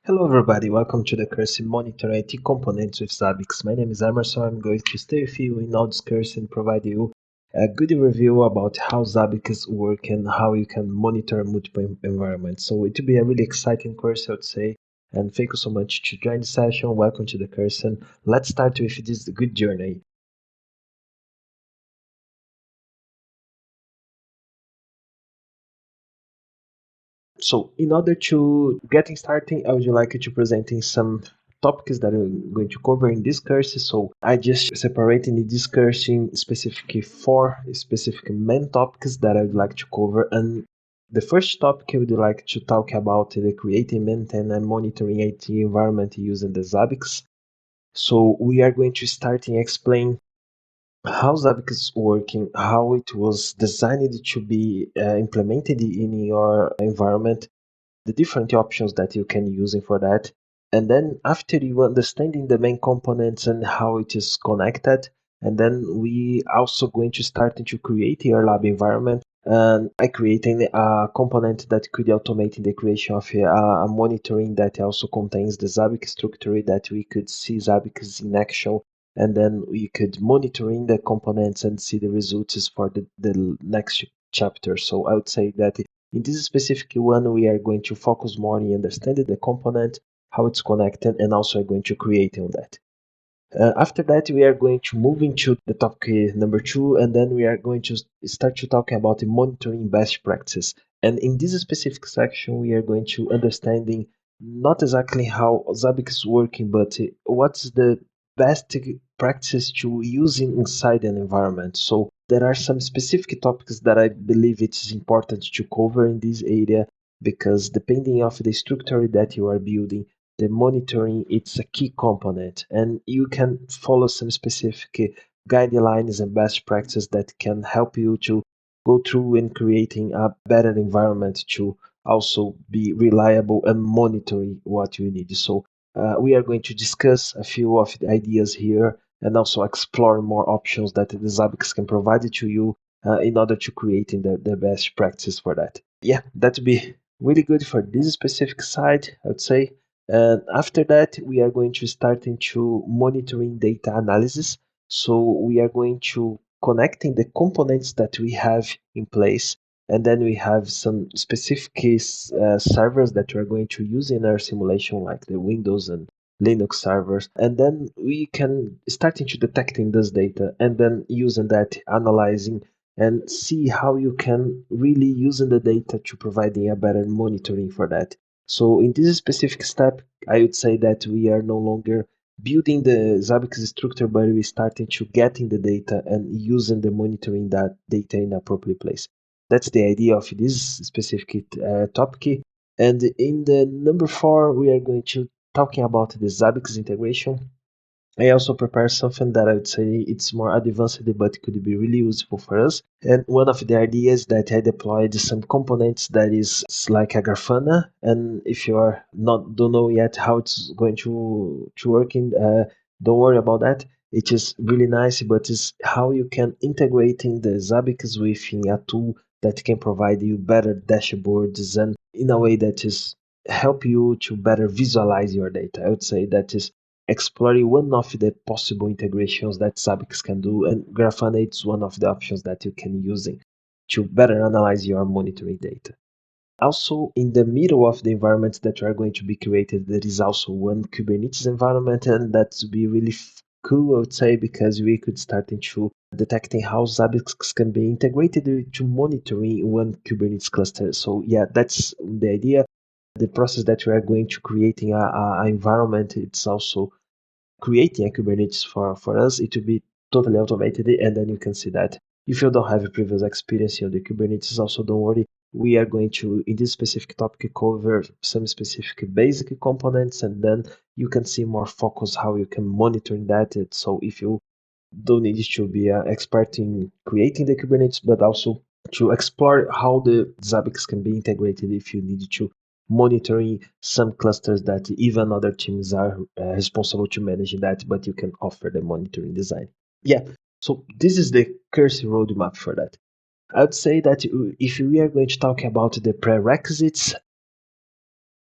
Hello everybody, welcome to the Cursor Monitor IT Components with Zabbix. My name is Emerson. I'm going to stay with you in all this course and provide you a good review about how Zabbix works and how you can monitor multiple environments. So it will be a really exciting course, I would say. And thank you so much to join the session. Welcome to the Cursor. Let's start with this good journey. So in order to getting started, I would like to presenting some topics that I'm going to cover in this course. So I just separated this course in specifically four specific main topics that I would like to cover. And the first topic I would like to talk about the creating, maintain, and monitoring IT environment using the Zabbix. So we are going to start and explain how Zabbix is working, how it was designed to be implemented in your environment, the different options that you can use for that. And then after you understanding the main components and how it is connected, and then we also going to start to create your lab environment. And I creating a component that could automate the creation of a monitoring that also contains the Zabbix structure that we could see Zabbix in action, and then we could monitoring the components and see the results for the next chapter. So I would say that in this specific one, we are going to focus more on understanding the component, how it's connected, and also going to create on that. After that, we are going to move into the topic number two, and then we are going to start to talk about the monitoring best practice. And in this specific section, we are going to understanding not exactly how Zabbix is working, but what's the best practice to using inside an environment. So there are some specific topics that I believe it's important to cover in this area because depending of the structure that you are building, the monitoring it's a key component, and you can follow some specific guidelines and best practices that can help you to go through in creating a better environment to also be reliable and monitoring what you need. So we are going to discuss a few of the ideas here and also explore more options that the Zabbix can provide to you in order to creating the best practice for that. Yeah, that would be really good for this specific side, I would say. And after that, we are going to start into monitoring data analysis. So we are going to connecting the components that we have in place. And then we have some specific servers that we're going to use in our simulation, like the Windows and Linux servers. And then we can start into detecting this data and then using that, analyzing and see how you can really using the data to providing a better monitoring for that. So in this specific step, I would say that we are no longer building the Zabbix structure, but we starting to getting the data and using the monitoring that data in appropriate place. That's the idea of this specific topic. And in the number four, we are going to talking about the Zabbix integration. I also prepare something that I would say it's more advanced, but could be really useful for us. And one of the ideas that I deployed some components that is like a Grafana. And if you are not don't know yet how it's going to work in, don't worry about that. It is really nice, but it's how you can integrating the Zabbix within a tool that can provide you better dashboards and in a way that is help you to better visualize your data. I would say that is exploring one of the possible integrations that Zabbix can do, and Grafana is one of the options that you can use to better analyze your monitoring data. Also, in the middle of the environments that are going to be created, there is also one Kubernetes environment, and that's be really cool, I would say, because we could start into detecting how Zabbix can be integrated to monitoring one Kubernetes cluster. So yeah, that's the idea. The process that we are going to creating a environment, it's also creating a Kubernetes for us, it will be totally automated, and then you can see that. If you don't have a previous experience on the Kubernetes, also don't worry. We are going to, in this specific topic, cover some specific basic components, and then you can see more focus how you can monitor that. So if you don't need to be an expert in creating the Kubernetes, but also to explore how the Zabbix can be integrated if you need to monitoring some clusters that even other teams are responsible to manage that, but you can offer the monitoring design. Yeah, so this is the Cursor roadmap for that. I would say that if we are going to talk about the prerequisites,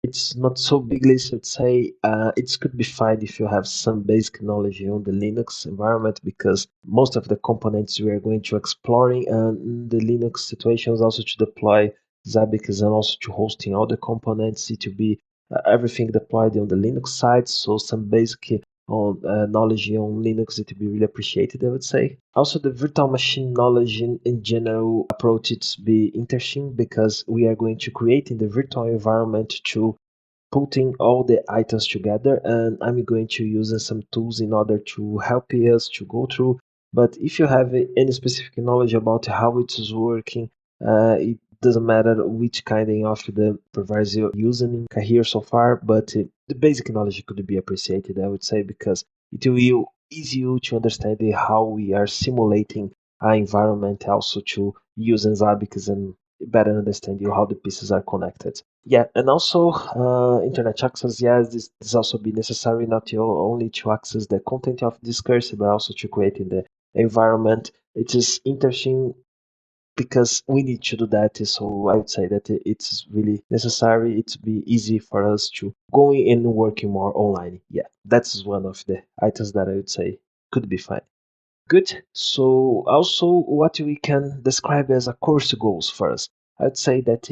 It's not so big list, I'd say. It could be fine if you have some basic knowledge on the Linux environment, because most of the components we are going to exploring and the Linux situations also to deploy Zabbix and also to hosting all the components, it to be everything deployed on the Linux side. So some basic on knowledge on Linux, it would be really appreciated, I would say. Also, the virtual machine knowledge in general approach it be interesting, because we are going to create in the virtual environment to putting all the items together, and I'm going to use some tools in order to help us to go through. But if you have any specific knowledge about how it is working, it doesn't matter which kind of the provider you're using here so far, but the basic knowledge could be appreciated, I would say, because it will easy you to understand how we are simulating our environment, also to use Zabbix and better understand you how the pieces are connected. Yeah, and also internet access. Yes, this also be necessary not only to access the content of this course, but also to create in the environment. It is interesting because we need to do that. So I would say that it's really necessary. It's be easy for us to going and working more online. Yeah, that's one of the items that I would say could be fine. Good. So also what we can describe as a course goals for us. I'd say that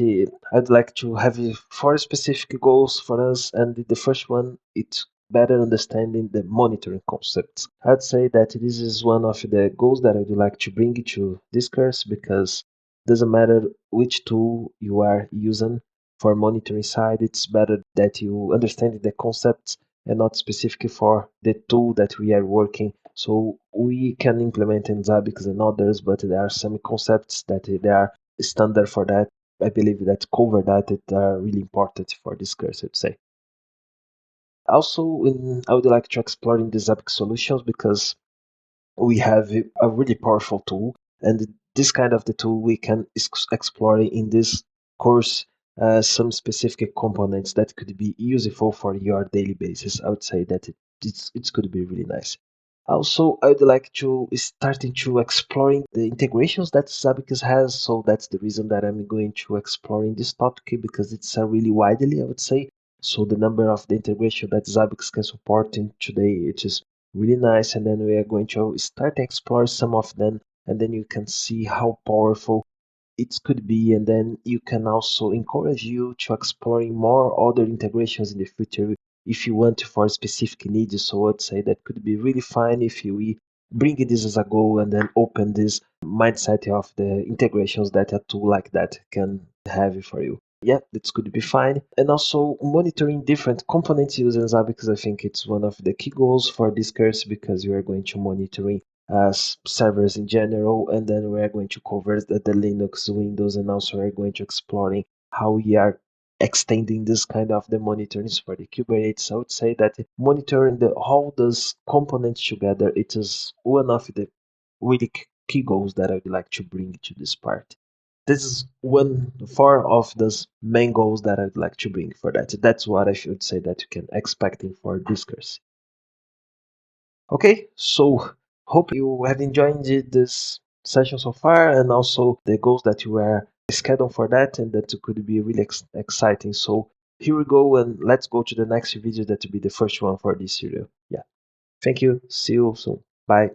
I'd like to have four specific goals for us, and the first one it's better understanding the monitoring concepts. I'd say that this is one of the goals that I would like to bring to this course, because doesn't matter which tool you are using for monitoring side, it's better that you understand the concepts and not specific for the tool that we are working. So we can implement in Zabbix and others, but there are some concepts that they are standard for that. I believe that cover that it are really important for this course, I'd say. Also, I would like to explore in the Zabbix solutions, because we have a really powerful tool, and this kind of the tool we can explore in this course some specific components that could be useful for your daily basis. I would say that it's could be really nice. Also, I would like to starting to exploring the integrations that Zabbix has. So that's the reason that I'm going to exploring this topic, because it's a really widely, I would say. So the number of the integration that Zabbix can support in today, it is really nice. And then we are going to start to explore some of them, and then you can see how powerful it could be, and then you can also encourage you to exploring more other integrations in the future if you want for specific needs. So I'd say that could be really fine if you we bring this as a goal and then open this mindset of the integrations that a tool like that can have for you. Yeah, that could be fine. And also monitoring different components using Zabbix, because I think it's one of the key goals for this course, because you are going to monitoring servers in general, and then we are going to cover the Linux, Windows, and also we're going to exploring how we are extending this kind of the monitorings for the Kubernetes. I would say that monitoring the all those components together, it is one of the really key goals that I would like to bring to this part. This is one four of those main goals that I'd like to bring for that. That's what I should say that you can expecting for this course. Okay, so hope you have enjoyed this session so far, and also the goals that you were scheduled for that, and that could be really exciting. So here we go, and let's go to the next video that will be the first one for this serial. Yeah, thank you. See you soon. Bye.